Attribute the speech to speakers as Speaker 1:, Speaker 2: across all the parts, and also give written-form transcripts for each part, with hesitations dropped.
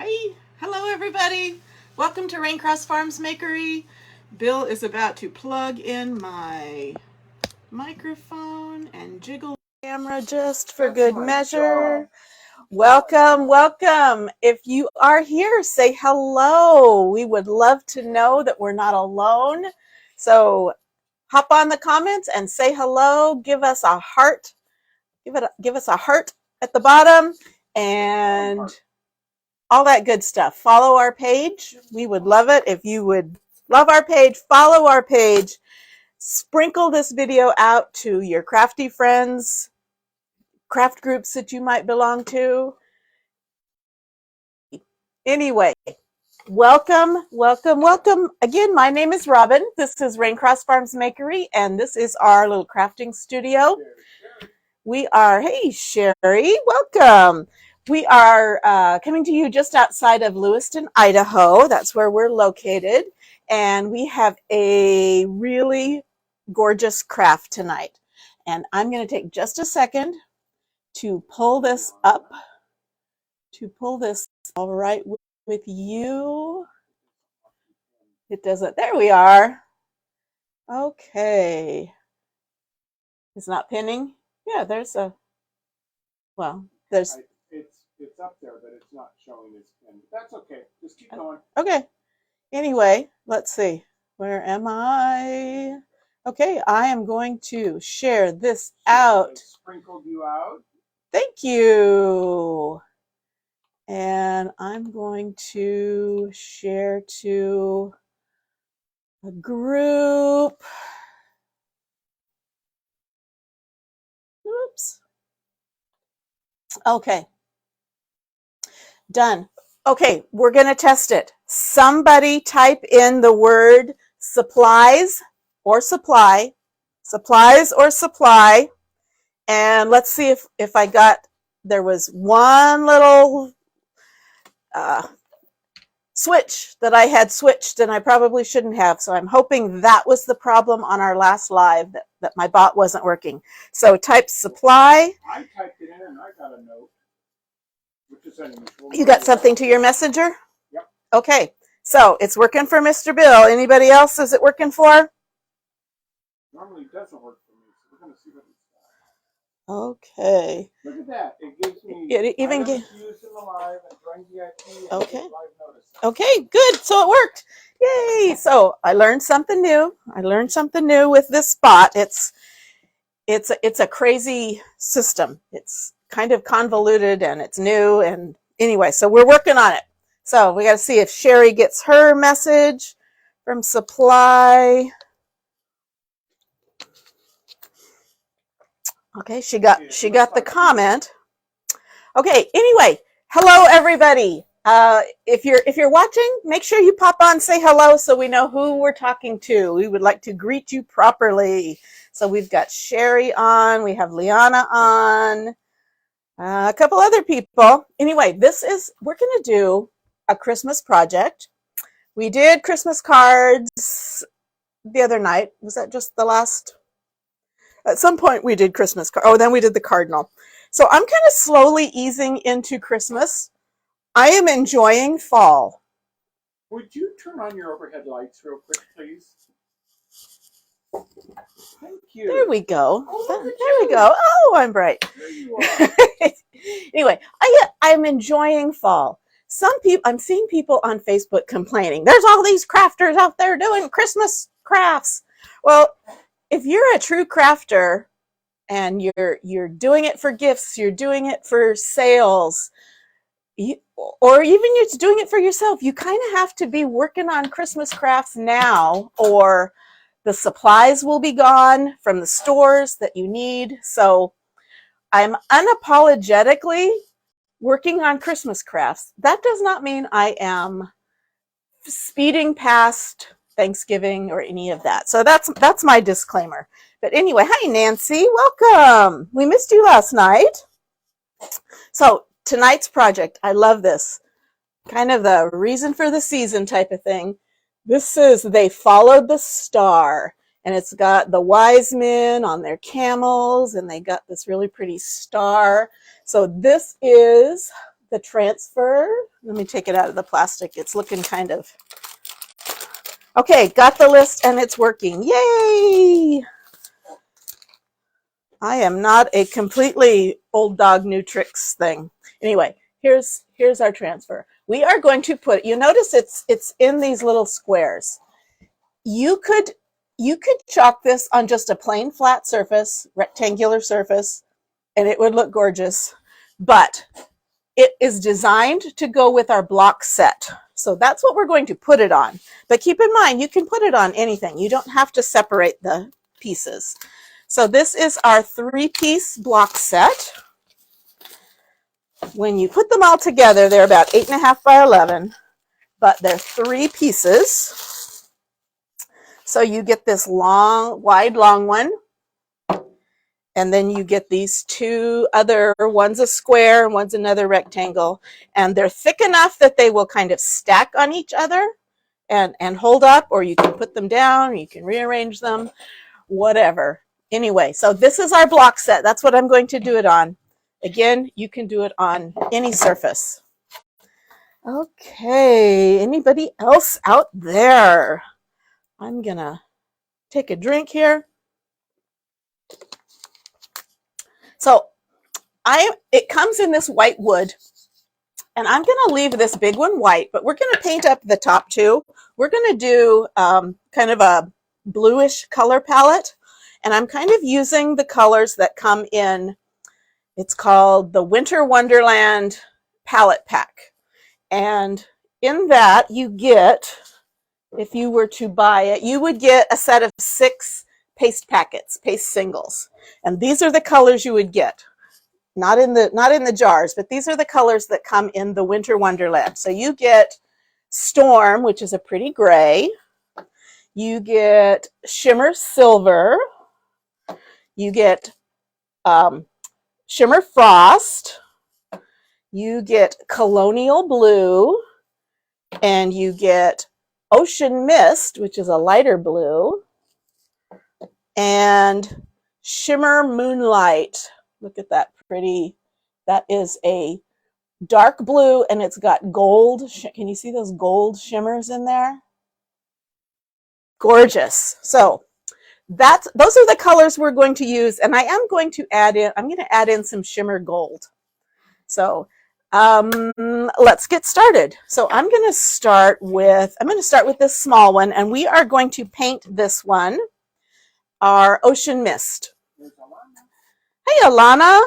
Speaker 1: Hey, hello everybody. Welcome to Raincross Farms Makery. Bill is about to plug in my microphone and jiggle the camera just for good measure. Welcome, welcome. If you are here, say hello. We would love to know that we're not alone. So hop on the comments and say hello. Give us a heart. Give us a heart at the bottom and all that good stuff. Follow our page. We would love it if you would love our page, follow our page, sprinkle this video out to your crafty friends, craft groups that you might belong to. Anyway, welcome, welcome, welcome. Again, my name is Robin. This is Raincross Farms Makery, and this is our little crafting studio. We are, hey, Sherry, welcome. We are coming to you just outside of Lewiston, Idaho. That's where we're located. And we have a really gorgeous craft tonight. And I'm going to take just a second to pull this up, all right with you. It doesn't, there we are. Okay. It's not pinning. Yeah, there's a, well, there's.
Speaker 2: It's up there, but it's not showing as pin. That's okay. Just keep going.
Speaker 1: Okay. Anyway, let's see. Where am I? Okay, I am going to share this out.
Speaker 2: I sprinkled you out.
Speaker 1: Thank you. And I'm going to share to a group. Oops. Okay. Done. Okay, we're going to test it. Somebody type in the word supplies or supply, and let's see if I got, there was one little switch that I had switched and I probably shouldn't have, so I'm hoping that was the problem on our last live, that my bot wasn't working. So type supply.
Speaker 2: I typed it in and I got a note.
Speaker 1: You got something to your messenger?
Speaker 2: Yep.
Speaker 1: Okay, so it's working for Mr. Bill. Anybody else is it working for?
Speaker 2: Normally it doesn't work for me, so we're going to see what it's
Speaker 1: got. Okay.
Speaker 2: Look at that. It gives me
Speaker 1: it even gives
Speaker 2: used in the live and join VIP.
Speaker 1: Okay.
Speaker 2: Live notice.
Speaker 1: Okay, good. So it worked. Yay! So I learned something new. With this bot. It's a crazy system. It's kind of convoluted and it's new, and anyway, so we're working on it. So we got to see if Sherry gets her message from supply. Okay, she got the comment. Okay, anyway, hello everybody. If you're watching, make sure you pop on, say hello so we know who we're talking to. We would like to greet you properly. So we've got Sherry on, we have Liana on, a couple other people. Anyway, we're going to do a Christmas project. We did Christmas cards the other night. Was that just the last? At some point we did Christmas cards. Oh, then we did the cardinal. So I'm kind of slowly easing into Christmas. I am enjoying fall.
Speaker 2: Would you turn on your overhead lights real quick, please? Thank you.
Speaker 1: There we go. There we go. Oh, I'm bright.
Speaker 2: There you are.
Speaker 1: Anyway, I'm enjoying fall. I'm seeing people on Facebook complaining. There's all these crafters out there doing Christmas crafts. Well, if you're a true crafter and you're doing it for gifts, you're doing it for sales, or even you're doing it for yourself, you kind of have to be working on Christmas crafts now, or the supplies will be gone from the stores that you need. So I'm unapologetically working on Christmas crafts. That does not mean I am speeding past Thanksgiving or any of that. So that's my disclaimer. But anyway, hi Nancy, welcome. We missed you last night. So tonight's project, I love this. Kind of the reason for the season type of thing. This is They Followed the Star, and it's got the wise men on their camels, and they got this really pretty star. So this is the transfer. Let me take it out of the plastic. It's looking kind of... Okay, got the list and it's working. Yay! I am not a completely old dog, new tricks thing. Anyway, here's our transfer. We are going to put, you notice it's in these little squares. You could chalk this on just a plain flat surface, rectangular surface, and it would look gorgeous. But it is designed to go with our block set. So that's what we're going to put it on. But keep in mind, you can put it on anything. You don't have to separate the pieces. So this is our 3-piece block set. When you put them all together, they're about 8.5 by 11, but they're 3 pieces. So you get this wide long one, and then you get these 2 other, one's a square and one's another rectangle, and they're thick enough that they will kind of stack on each other and hold up, or you can put them down, or you can rearrange them, whatever. Anyway, so this is our block set. That's what I'm going to do it on. Again, you can do it on any surface. Okay, anybody else out there? I'm gonna take a drink here. So it comes in this white wood, and I'm gonna leave this big one white, but we're gonna paint up the top 2. We're gonna do kind of a bluish color palette, and I'm kind of using the colors that come in. It's called the Winter Wonderland Palette Pack. And in that you get, if you were to buy it, you would get a set of 6 paste packets, paste singles. And these are the colors you would get. Not in the jars, but these are the colors that come in the Winter Wonderland. So you get Storm, which is a pretty gray. You get Shimmer Silver. You get Shimmer Frost. You get Colonial Blue. And you get Ocean Mist, which is a lighter blue. And Shimmer Moonlight. Look at that pretty. That is a dark blue, and it's got gold. Can you see those gold shimmers in there? Gorgeous. So those are the colors we're going to use, and I'm going to add in some shimmer gold. So let's get started. So I'm going to start with this small one, and we are going to paint this one our Ocean Mist. Hey, Alana.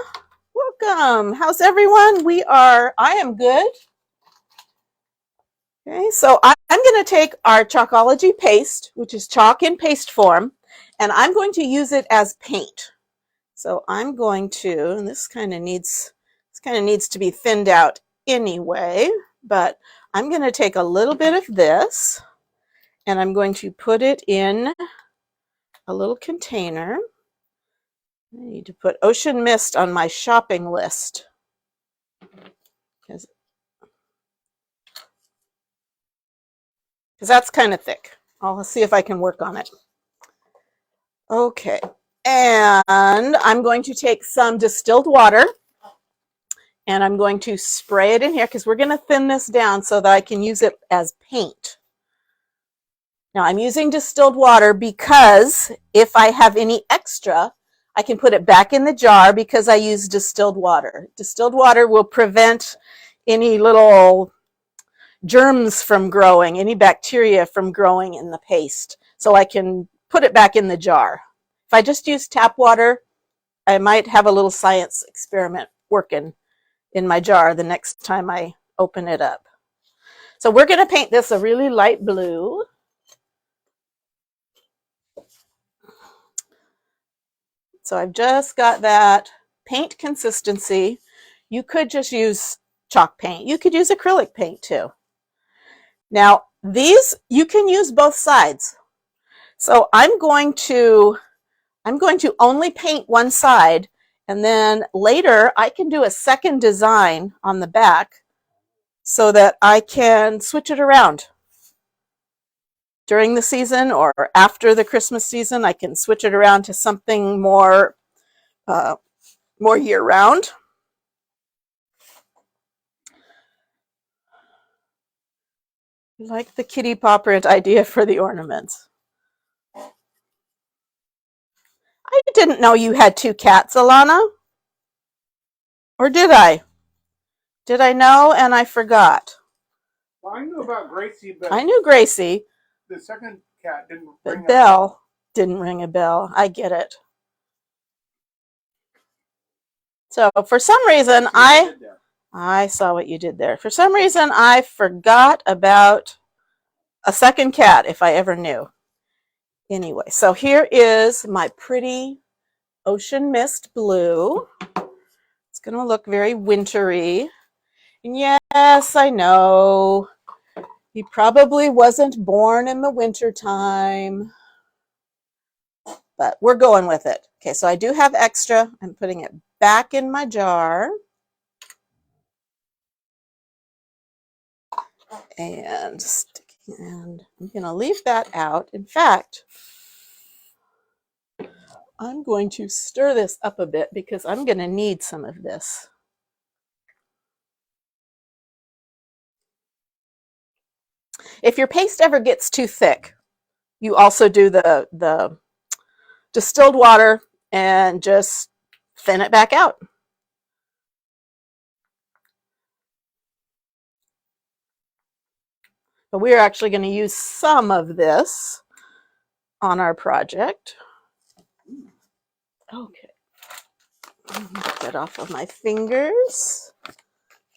Speaker 1: Welcome. How's everyone? I am good. Okay, so I'm going to take our Chalkology paste, which is chalk in paste form, and I'm going to use it as paint. So I'm going to, and this kind of needs to be thinned out anyway, but I'm going to take a little bit of this, and I'm going to put it in a little container. I need to put Ocean Mist on my shopping list, because that's kind of thick. I'll see if I can work on it. Okay, and I'm going to take some distilled water, and I'm going to spray it in here because we're going to thin this down so that I can use it as paint. Now I'm using distilled water because if I have any extra, I can put it back in the jar because I use distilled water. Distilled water will prevent any little germs from growing, any bacteria from growing in the paste. So I can put it back in the jar. If I just use tap water, I might have a little science experiment working in my jar the next time I open it up. So we're going to paint this a really light blue. So I've just got that paint consistency. You could just use chalk paint. You could use acrylic paint too. Now these, you can use both sides. So I'm going to only paint one side, and then later I can do a second design on the back so that I can switch it around. During the season or after the Christmas season, I can switch it around to something more year-round. You like the kitty paw print idea for the ornaments. I didn't know you had 2 cats, Alana. Or did I? Did I know and I forgot?
Speaker 2: Well, I knew about Gracie, but
Speaker 1: I knew Gracie.
Speaker 2: the second cat didn't ring
Speaker 1: But Belle didn't ring a bell. I get it. So for some reason, I saw what you did there. For some reason, I forgot about a second cat, if I ever knew. Anyway, so here is my pretty ocean mist blue. It's going to look very wintry. And yes, I know. He probably wasn't born in the winter time. But we're going with it. Okay, so I do have extra. I'm putting it back in my jar. And I'm going to leave that out. In fact, I'm going to stir this up a bit because I'm going to need some of this. If your paste ever gets too thick, you also do the distilled water and just thin it back out. But we're actually going to use some of this on our project. Okay. Get that off of my fingers.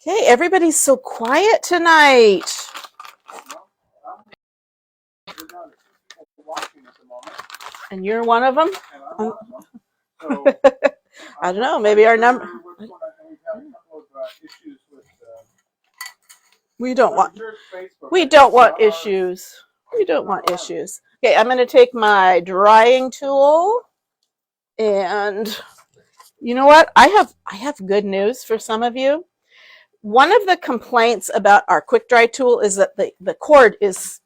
Speaker 1: Okay, everybody's so quiet tonight. And you're one of them? I don't know, maybe our number. We don't want issues. We don't want issues. Okay, I'm going to take my drying tool, and you know what? I have good news for some of you. One of the complaints about our quick dry tool is that the cord is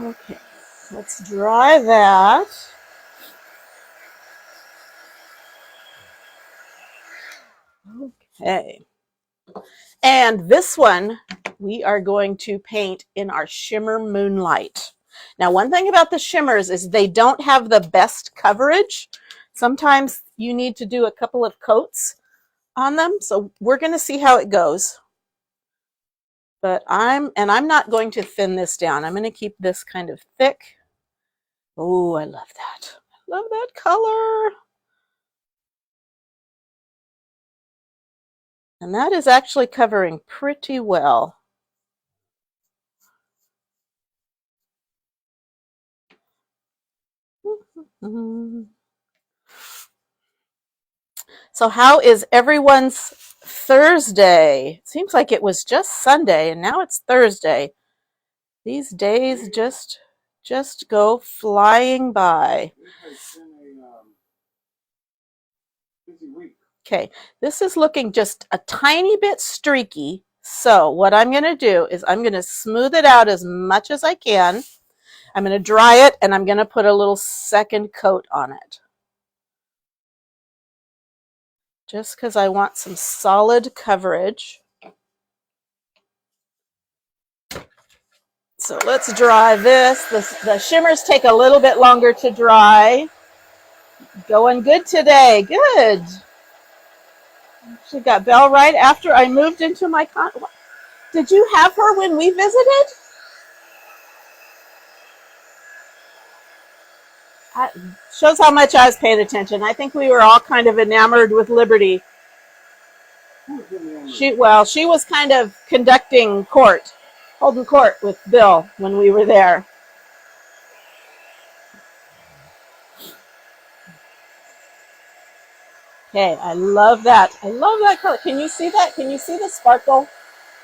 Speaker 1: okay. Let's dry that. Okay. And this one we are going to paint in our shimmer moonlight. Now, one thing about the shimmers is they don't have the best coverage. Sometimes you need to do a couple of coats on them. So we're going to see how it goes. But I'm not going to thin this down. I'm going to keep this kind of thick. Oh, I love that. I love that color. And that is actually covering pretty well. So how is everyone's Thursday? Seems like it was just Sunday and now it's Thursday. These days just go flying by. Okay, this is looking just a tiny bit streaky. So what I'm going to do is I'm going to smooth it out as much as I can. I'm going to dry it and I'm going to put a little second coat on it. Just because I want some solid coverage. So let's dry this. The shimmers take a little bit longer to dry. Going good today. Good. She got Belle right after I moved into my condo. Did you have her when we visited? Shows how much I was paying attention. I think we were all kind of enamored with Liberty. She was kind of conducting court, holding court with Bill when we were there. Okay, I love that. I love that color. Can you see that? Can you see the sparkle?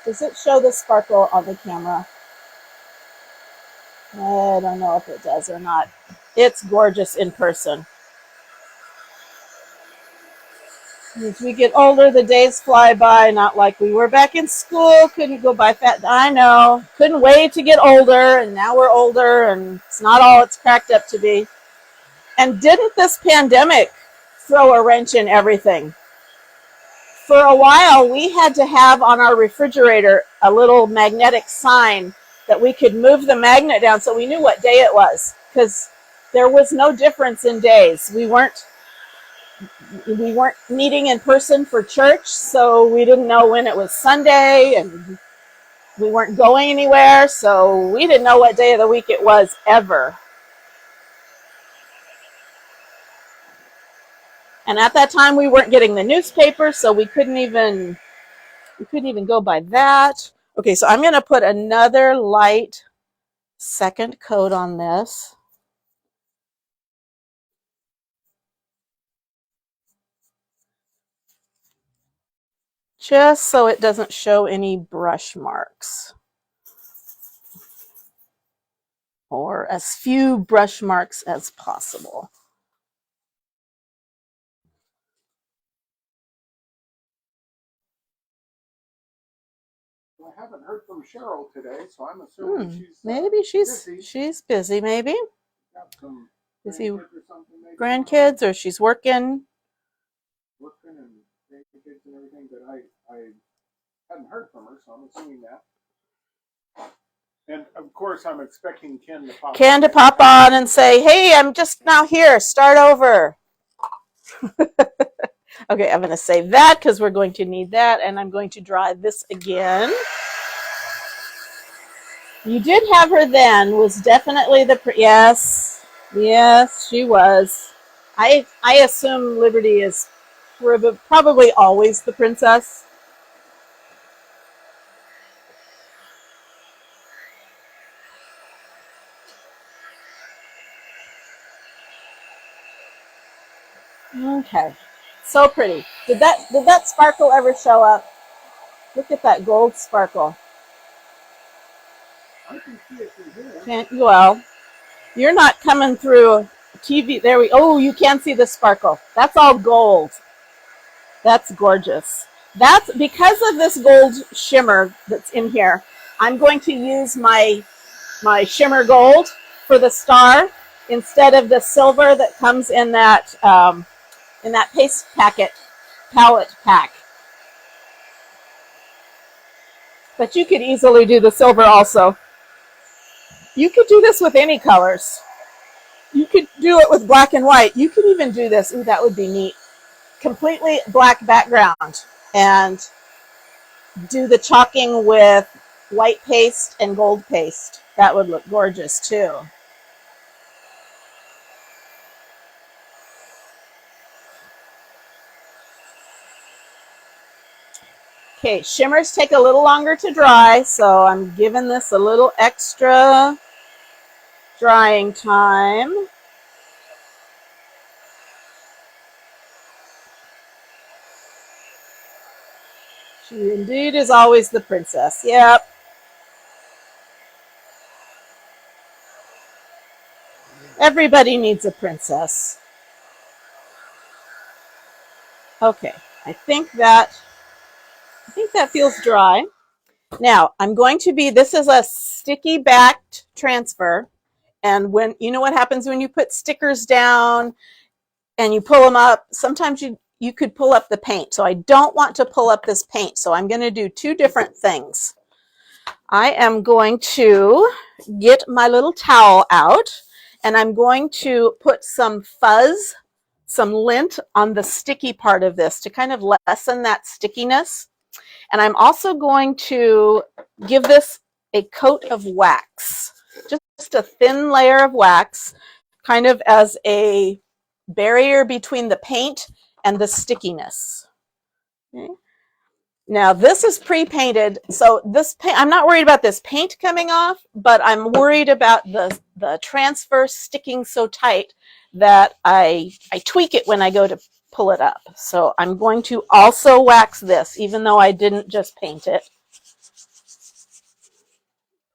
Speaker 1: Does it show the sparkle on the camera? I don't know if it does or not. It's gorgeous in person. As we get older, the days fly by, not like we were back in school. Couldn't go by fast. I know. Couldn't wait to get older, and now we're older, and it's not all it's cracked up to be. And didn't this pandemic throw a wrench in everything? For a while, we had to have on our refrigerator a little magnetic sign that we could move the magnet down so we knew what day it was, because there was no difference in days. We weren't meeting in person for church, so we didn't know when it was Sunday, and we weren't going anywhere, so we didn't know what day of the week it was ever. And at that time, we weren't getting the newspaper, so we couldn't even go by that. Okay, so I'm going to put another light second coat on this. Just so it doesn't show any brush marks. Or as few brush marks as possible.
Speaker 2: I haven't heard from Cheryl today, so I'm assuming
Speaker 1: she's busy. Maybe
Speaker 2: got some
Speaker 1: busy
Speaker 2: grandkids or something. Maybe.
Speaker 1: Grandkids, or she's working.
Speaker 2: Working and grandkids and everything, but I hadn't heard from her, so I'm assuming that. And of course, I'm expecting Ken to pop
Speaker 1: on and say, "Hey, I'm just now here. Start over." Okay, I'm going to save that because we're going to need that, and I'm going to draw this again. You did have her then. Was definitely yes, she was. I assume Liberty is probably always the princess. Okay, so pretty. Did that sparkle ever show up? Look at that gold sparkle.
Speaker 2: I can see it through
Speaker 1: here. Well, you're not coming through TV. There we. Oh, you can see the sparkle. That's all gold. That's gorgeous. That's because of this gold shimmer that's in here. I'm going to use my shimmer gold for the star instead of the silver that comes in that paste palette pack. But you could easily do the silver also. You could do this with any colors. You could do it with black and white. You could even do this. Ooh, that would be neat. Completely black background and do the chalking with white paste and gold paste. That would look gorgeous too. Okay, shimmers take a little longer to dry, so I'm giving this a little extra drying time. She indeed is always the princess. Yep. Everybody needs a princess. Okay, I think that feels dry. Now, I'm going to this is a sticky backed transfer. And when you know what happens when you put stickers down and you pull them up, sometimes you could pull up the paint. So I don't want to pull up this paint. So I'm going to do two different things. I am going to get my little towel out and I'm going to put some fuzz, some lint on the sticky part of this to kind of lessen that stickiness. And I'm also going to give this a coat of wax, just a thin layer of wax, kind of as a barrier between the paint and the stickiness. Okay. Now this is pre-painted, so this paint, I'm not worried about this paint coming off, but I'm worried about the transfer sticking so tight that I tweak it when I go to pull it up. So I'm going to also wax this, even though I didn't just paint it.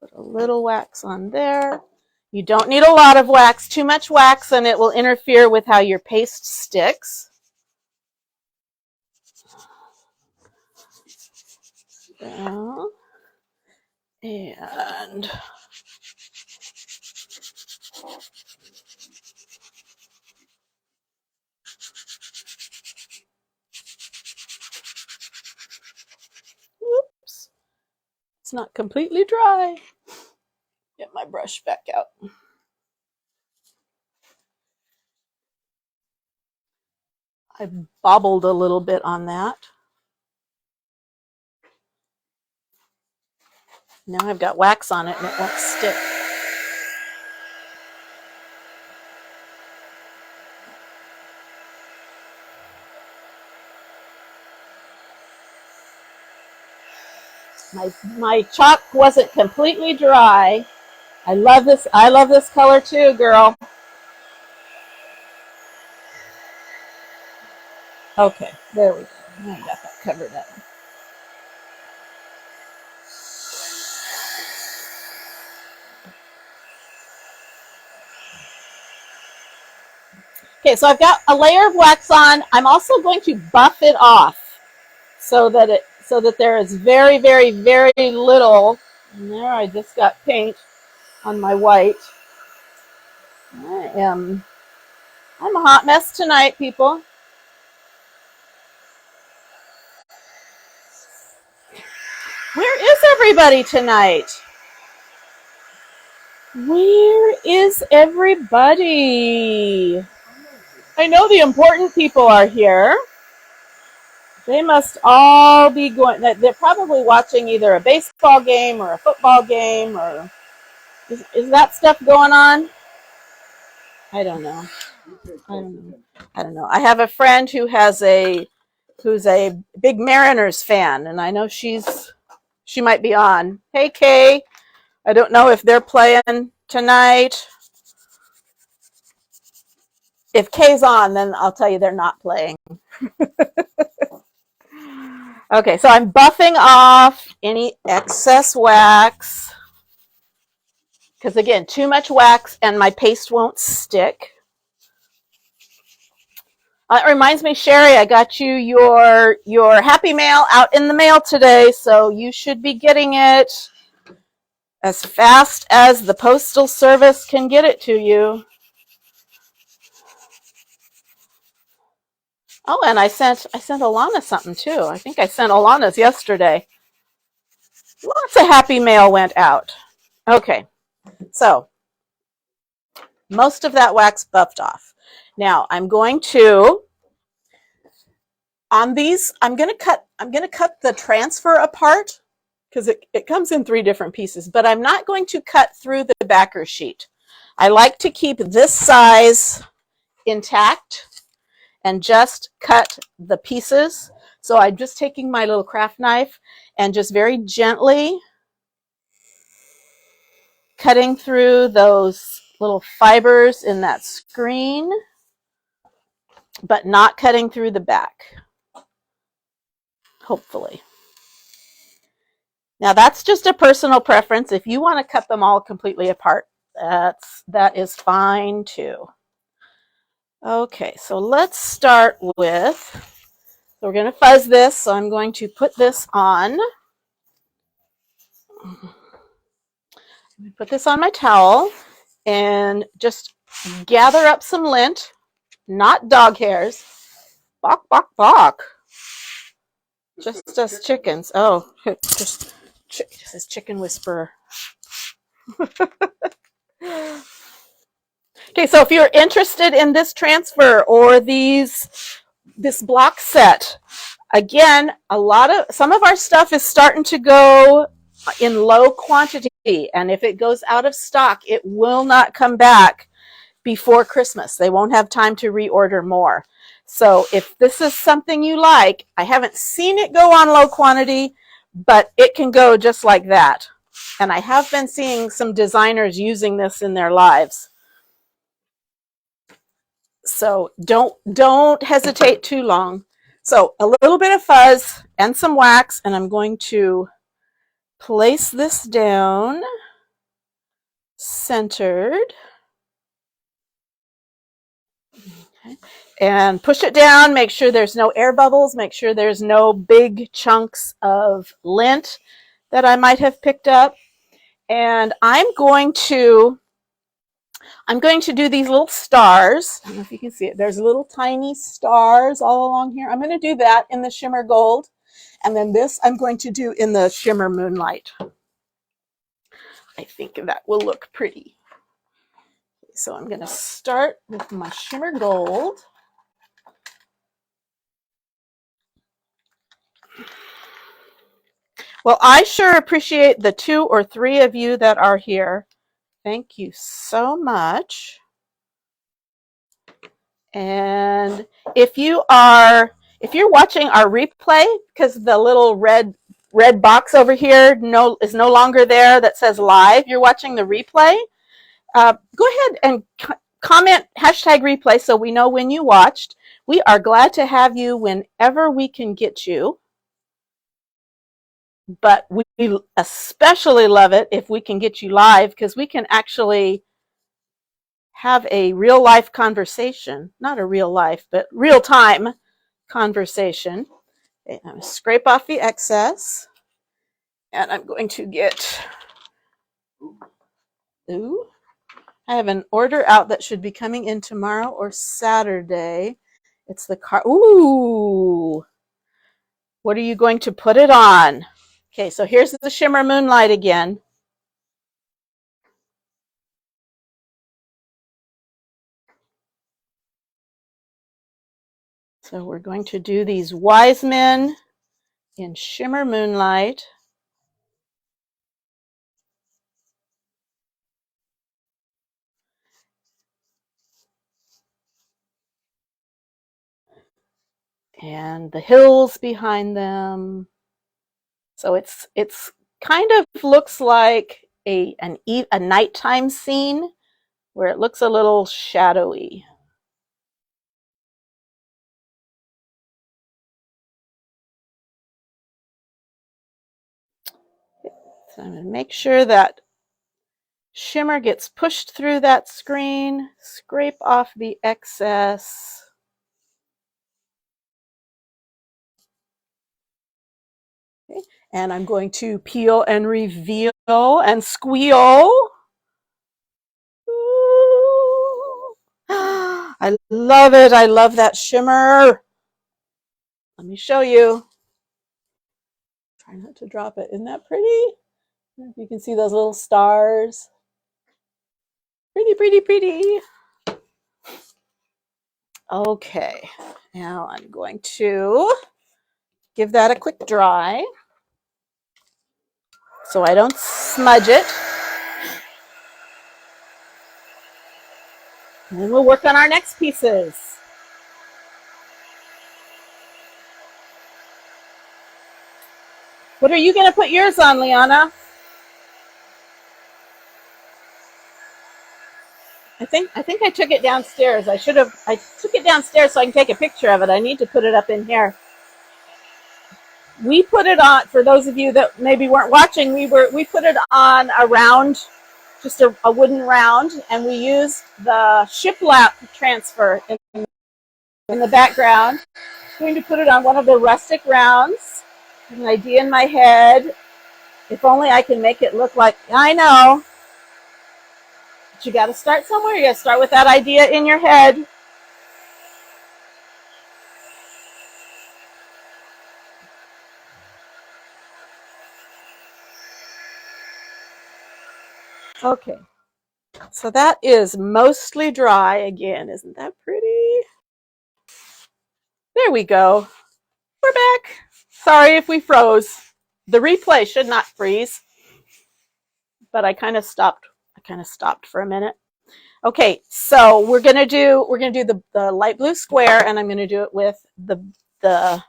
Speaker 1: Put a little wax on there. You don't need a lot of wax. Too much wax and it will interfere with how your paste sticks. And It's not completely dry. Get my brush back out. I bobbled a little bit on that. Now I've got wax on it and it won't stick. My chalk wasn't completely dry. I love this. I love this color too, girl. Okay, there we go. I got that covered up. Okay, so I've got a layer of wax on. I'm also going to buff it off so that there is very, very, very little. And there, I just got paint on my white. I'm a hot mess tonight, people. Where is everybody tonight? Where is everybody? I know the important people are here. They must all be going. They're probably watching either a baseball game or a football game, or is that stuff going on? I don't know. I don't know. I have a friend who's a big Mariners fan, and I know she might be on. Hey, Kay. I don't know if they're playing tonight. If Kay's on, then I'll tell you they're not playing. Okay, so I'm buffing off any excess wax. Because again, too much wax and my paste won't stick. It reminds me, Sherry, I got you your Happy Mail out in the mail today, so you should be getting it as fast as the postal service can get it to you. Oh, and I sent Alana something too. I think I sent Alana's yesterday. Lots of Happy Mail went out. Okay, so most of that wax buffed off. Now I'm going to on these. I'm going to cut the transfer apart because it comes in 3 different pieces. But I'm not going to cut through the backer sheet. I like to keep this size intact and just cut the pieces. So I'm just taking my little craft knife and just very gently cutting through those little fibers in that screen, but not cutting through the back, hopefully. Now that's just a personal preference. If you want to cut them all completely apart, that is fine too. Okay, so let's start with, so we're going to fuzz this, so I'm going to put this on. Put this on my towel and just gather up some lint, not dog hairs. Bok, bok, bok. Just us chickens. Oh, just this chicken whisperer. Okay, so if you're interested in this transfer or this block set, again, some of our stuff is starting to go in low quantity, and if it goes out of stock, it will not come back before Christmas. They won't have time to reorder more. So if this is something you like, I haven't seen it go on low quantity, but it can go just like that. And I have been seeing some designers using this in their lives. So don't hesitate too long. So a little bit of fuzz and some wax, and I'm going to place this down centered. Okay. And push it down, make sure there's no air bubbles, make sure there's no big chunks of lint that I might have picked up. And I'm going to do these little stars. I don't know if you can see it. There's little tiny stars all along here. I'm going to do that in the shimmer gold. And then this I'm going to do in the shimmer moonlight. I think that will look pretty. So I'm going to start with my shimmer gold. Well, I sure appreciate the 2 or 3 of you that are here. Thank you so much. And if you're watching our replay, because the little red box over here is no longer there that says live, you're watching the replay, go ahead and comment #replay so we know when you watched. We are glad to have you whenever we can get you. But we especially love it if we can get you live, because we can actually have a real life conversation, not a real life, but real time conversation. Okay, I'm going to scrape off the excess, and I'm going to get, ooh, I have an order out that should be coming in tomorrow or Saturday. It's the car. Ooh, what are you going to put it on? Okay, so here's the shimmer moonlight again. So we're going to do these wise men in shimmer moonlight. And the hills behind them. So it's kind of looks like a nighttime scene where it looks a little shadowy. So I'm going to make sure that shimmer gets pushed through that screen, scrape off the excess. Okay. And I'm going to peel and reveal and squeal. Ooh. I love it. I love that shimmer. Let me show you. Try not to drop it. Isn't that pretty? If you can see those little stars. Pretty, pretty, pretty. Okay, now I'm going to give that a quick dry so I don't smudge it. And then we'll work on our next pieces. What are you going to put yours on, Liana? I think I took it downstairs. I took it downstairs so I can take a picture of it. I need to put it up in here. We put it on, for those of you that maybe weren't watching, we put it on a round, just a wooden round, and we used the shiplap transfer in the background. I'm going to put it on one of the rustic rounds. An idea in my head. If only I can make it look like, I know. But you got to start somewhere. You got to start with that idea in your head. Okay. So that is mostly dry again. Isn't that pretty? There we go. We're back. Sorry if we froze. The replay should not freeze, but I kind of stopped for a minute. Okay, so we're gonna do the light blue square, and I'm gonna do it with the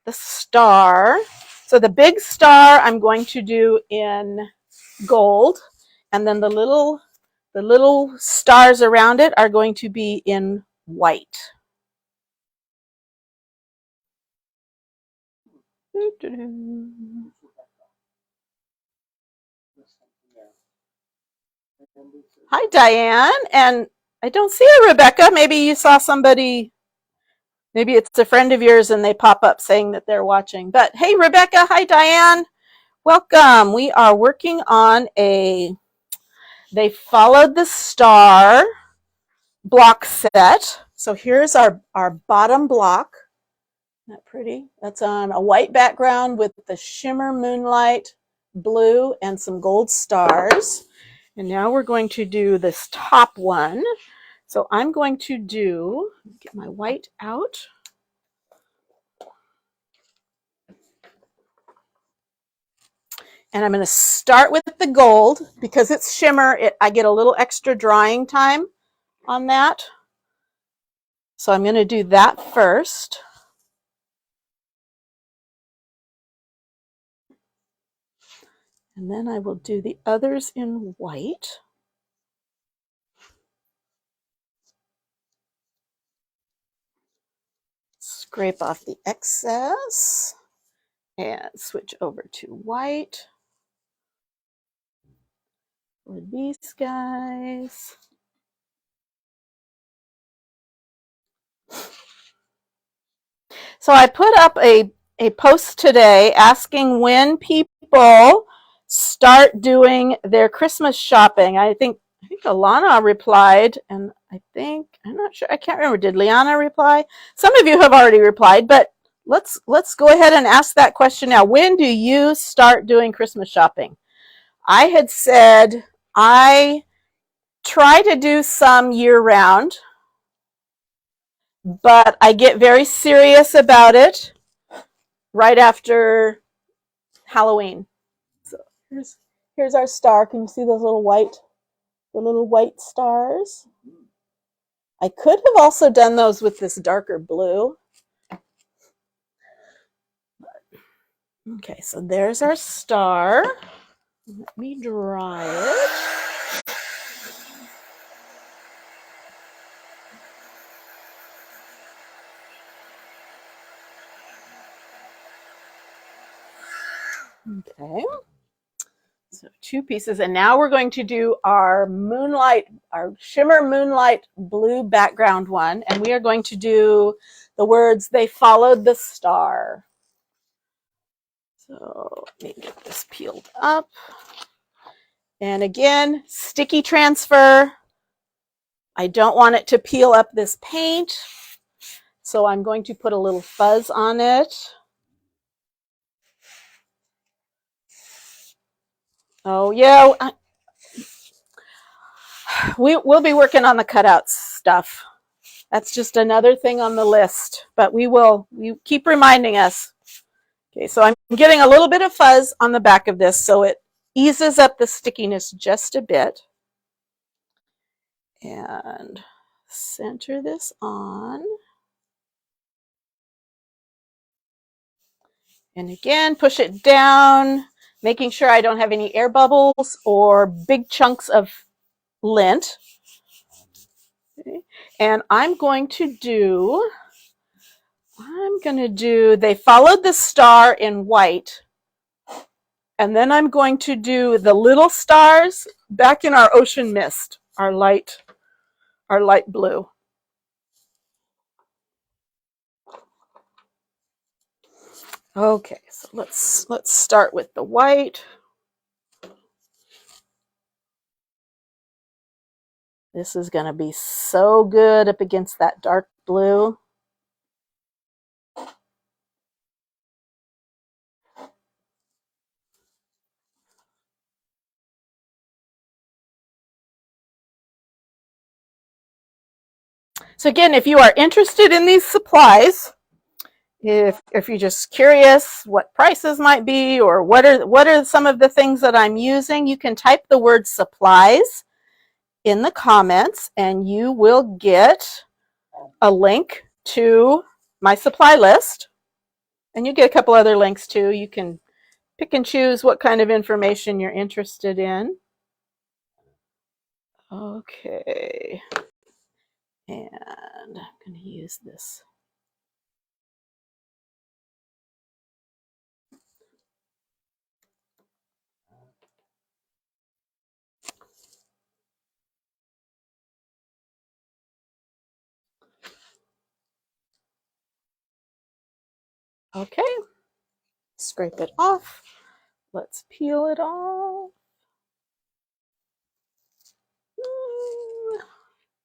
Speaker 1: star. So the big star I'm going to do in gold, and then the little stars around it are going to be in white. Hi, Diane. And I don't see a Rebecca. Maybe you saw somebody, maybe it's a friend of yours and they pop up saying that they're watching. But hey, Rebecca. Hi, Diane. Welcome. We are working on they followed the star block set. So here's our bottom block. Isn't that pretty? That's on a white background with the shimmer moonlight blue and some gold stars. And now we're going to do this top one. So I'm going to get my white out. And I'm going to start with the gold because it's shimmer. I get a little extra drying time on that. So I'm going to do that first. And then I will do the others in white. Scrape off the excess and switch over to white for these guys. So I put up a post today asking when people start doing their Christmas shopping. I think Alana replied, and I'm not sure, I can't remember. Did Liana reply? Some of you have already replied, but let's go ahead and ask that question now. When do you start doing Christmas shopping? I had said I try to do some year round, but I get very serious about it right after Halloween. So here's our star. Can you see those little white stars? I could have also done those with this darker blue. Okay, so there's our star. Let me dry it. Okay. So 2 pieces, and now we're going to do our shimmer moonlight blue background one, and we are going to do the words "They followed the star." So let me get this peeled up. And again, sticky transfer. I don't want it to peel up this paint, so I'm going to put a little fuzz on it. Oh yeah, we'll be working on the cutouts stuff. That's just another thing on the list, but you keep reminding us. Okay, so I'm getting a little bit of fuzz on the back of this so it eases up the stickiness just a bit. And center this on. And again, push it down, making sure I don't have any air bubbles or big chunks of lint. Okay. And I'm going to do, They followed the star in white. And then I'm going to do the little stars back in our ocean mist, our light blue. Okay, so let's start with the white. This is going to be so good up against that dark blue. So again, if you are interested in these supplies, if you're just curious what prices might be or what are some of the things that I'm using, you can type the word supplies in the comments and you will get a link to my supply list. And you get a couple other links too. You can pick and choose what kind of information you're interested in. Okay. And I'm going to use this. Okay. Scrape it off. Let's peel it off.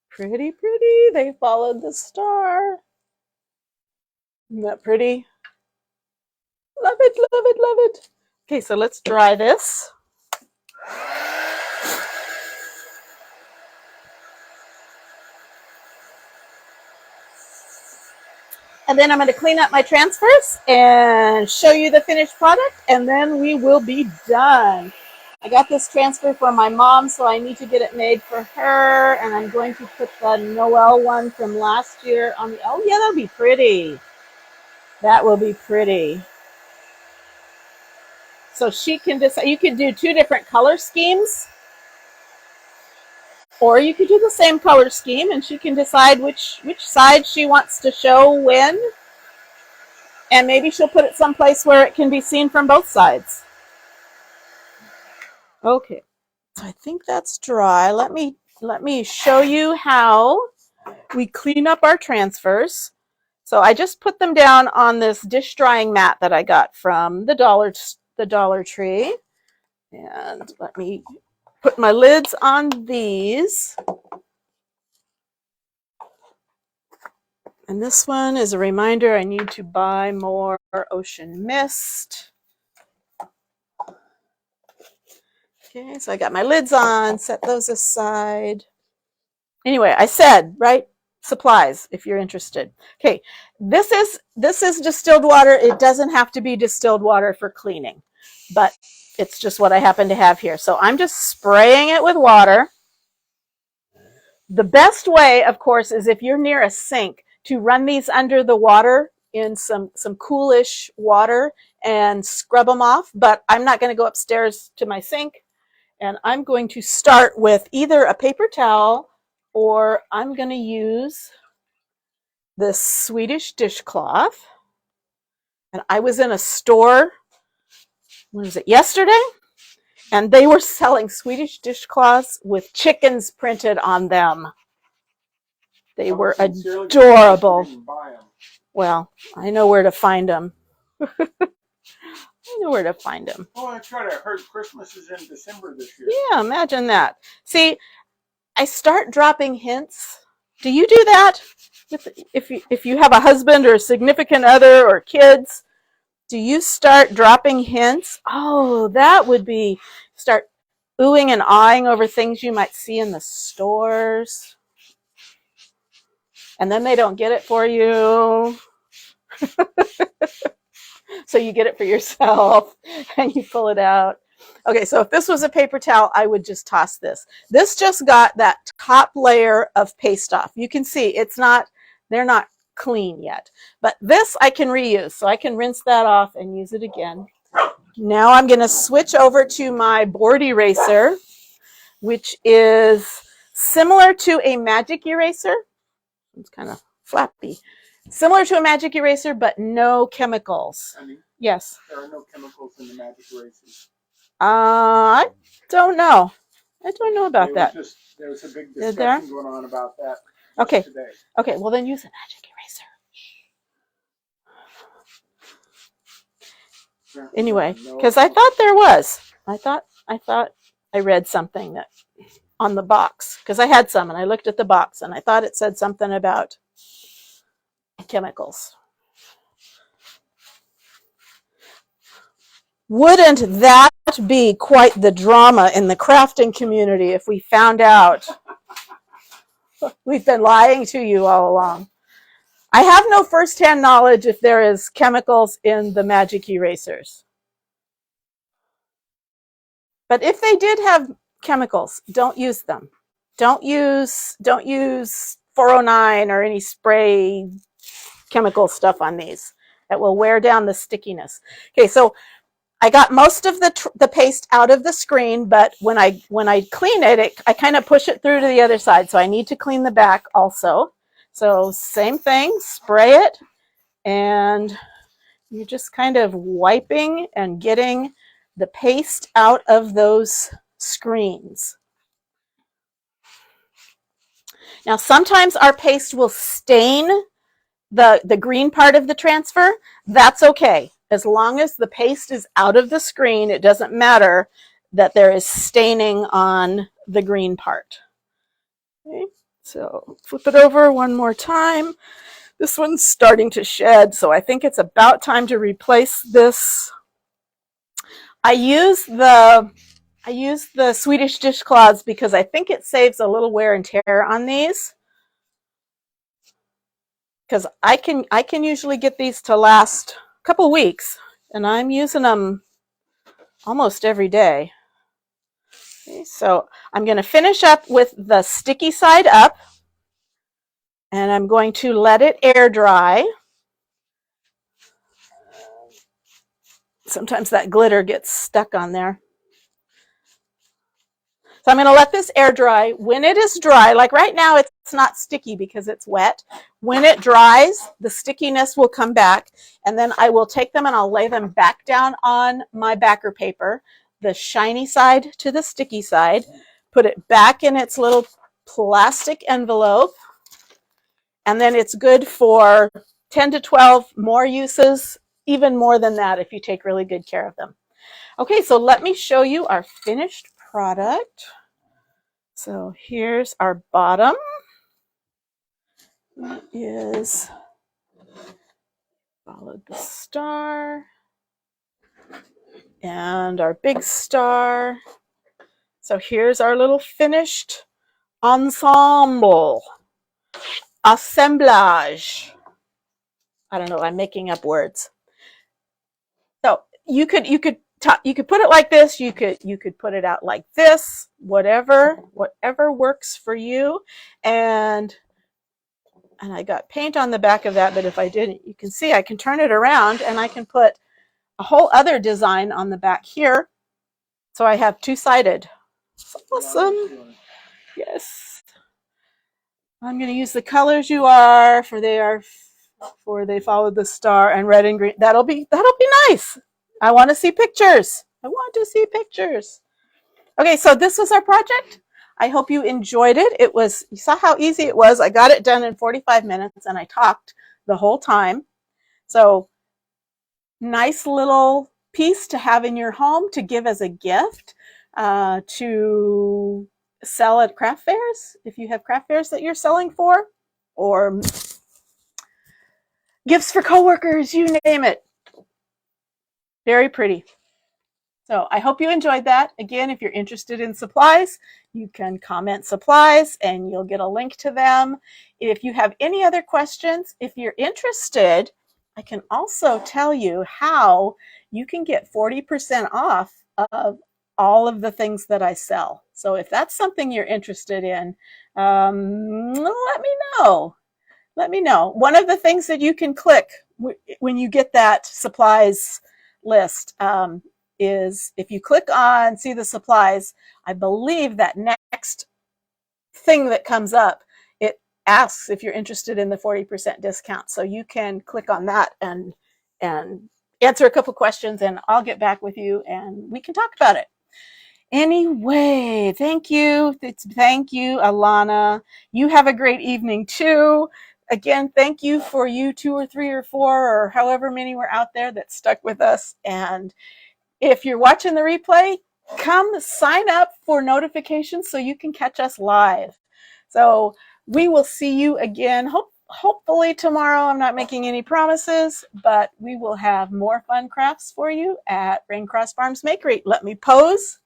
Speaker 1: Pretty, pretty. They followed the star. Isn't that pretty? Love it, love it, love it. Okay, so let's dry this. And then I'm going to clean up my transfers and show you the finished product, and then we will be done. I got this transfer for my mom, so I need to get it made for her, and I'm going to put the Noel one from last year on the, oh yeah, that'll be pretty. That will be pretty. So she can decide, you could do 2 different color schemes, or you could do the same color scheme and she can decide which side she wants to show when. And maybe she'll put it someplace where it can be seen from both sides. Okay, so I think that's dry. Let me show you how we clean up our transfers. So I just put them down on this dish drying mat that I got from the Dollar Tree. And let me put my lids on these. And this one is a reminder I need to buy more ocean mist. Okay, so I got my lids on, set those aside. Anyway, I said, right? Supplies, if you're interested. Okay, this is distilled water. It doesn't have to be distilled water for cleaning, but it's just what I happen to have here. So I'm just spraying it with water. The best way, of course, is if you're near a sink, to run these under the water in some coolish water and scrub them off. But I'm not going to go upstairs to my sink, and I'm going to start with either a paper towel, or I'm going to use this Swedish dishcloth. And I was in a store, when was it, yesterday? And they were selling Swedish dishcloths with chickens printed on them. They were adorable. Well, I know where to find them. I know where to find them.
Speaker 2: Oh, that's right. I heard Christmas is in December this year.
Speaker 1: Yeah, imagine that. See, I start dropping hints. Do you do that? If you have a husband or a significant other or kids, do you start dropping hints? Oh, that would be, start oohing and awing over things you might see in the stores. And then they don't get it for you. So you get it for yourself and you pull it out. Okay, so if this was a paper towel, I would just toss this. This just got that top layer of paste off. You can see they're not clean yet. But this I can reuse, so I can rinse that off and use it again. Now I'm going to switch over to my board eraser, which is similar to a magic eraser. It's kind of flappy. Similar to a magic eraser, but no chemicals.
Speaker 2: Honey,
Speaker 1: yes.
Speaker 2: There are no chemicals in the magic erasers.
Speaker 1: I don't know. I don't know about that.
Speaker 2: There was a big discussion going on about that.
Speaker 1: Okay.
Speaker 2: Today.
Speaker 1: Okay. Well, then use a magic eraser. Anyway, because I thought there was. I thought I read something that on the box, because I had some and I looked at the box and I thought it said something about chemicals. Wouldn't that be quite the drama in the crafting community if we found out we've been lying to you all along? I have no firsthand knowledge if there is chemicals in the magic erasers. But if they did have chemicals, don't use them. Don't use 409 or any spray chemical stuff on these. That will wear down the stickiness. Okay, so I got most of the paste out of the screen, but when I clean it, I kind of push it through to the other side. So I need to clean the back also. So same thing, spray it, and you're just kind of wiping and getting the paste out of those screens. Now sometimes our paste will stain the green part of the transfer. That's okay. As long as the paste is out of the screen, it doesn't matter that there is staining on the green part. Okay, so flip it over one more time. This one's starting to shed, so I think it's about time to replace this. I use the Swedish dishcloths because I think it saves a little wear and tear on these. Because I can usually get these to last a couple weeks, and I'm using them almost every day. Okay, so I'm going to finish up with the sticky side up, and I'm going to let it air dry. Sometimes that glitter gets stuck on there. So I'm going to let this air dry. When it is dry, like right now it's not sticky because it's wet. When it dries, the stickiness will come back, and then I will take them and I'll lay them back down on my backer paper, the shiny side to the sticky side, put it back in its little plastic envelope, and then it's good for 10 to 12 more uses, even more than that if you take really good care of them. Okay, so let me show you our finished product. So here's our bottom. That is followed the star and our big star. So here's our little finished ensemble, assemblage. I don't know, I'm making up words. So you could put it like this. You could put it out like this. Whatever works for you. And I got paint on the back of that, but if I didn't, you can see I can turn it around and I can put a whole other design on the back here. So I have two-sided. Awesome. Yes. I'm going to use the colors you are, for they followed the star, and red and green. That'll be nice. I want to see pictures. I want to see pictures. Okay, so this was our project. I hope you enjoyed it. You saw how easy it was. I got it done in 45 minutes and I talked the whole time. So nice little piece to have in your home to give as a gift, to sell at craft fairs if you have craft fairs that you're selling for, or gifts for coworkers, you name it. Very pretty. So I hope you enjoyed that. Again, if you're interested in supplies, you can comment supplies and you'll get a link to them. If you have any other questions, if you're interested, I can also tell you how you can get 40% off of all of the things that I sell. So if that's something you're interested in, let me know. Let me know. One of the things that you can click when you get that supplies list, is if you click on see the supplies, I believe that next thing that comes up, it asks if you're interested in the 40% discount. So you can click on that and answer a couple questions, and I'll get back with you and we can talk about it. Anyway, thank you. Thank you, Alana. You have a great evening too. Again, thank you for you 2 or 3 or 4 or however many were out there that stuck with us. And if you're watching the replay, come sign up for notifications so you can catch us live. So we will see you again, hopefully tomorrow. I'm not making any promises, but we will have more fun crafts for you at Raincross Farms Makery. Let me pose.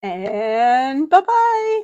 Speaker 1: And bye-bye.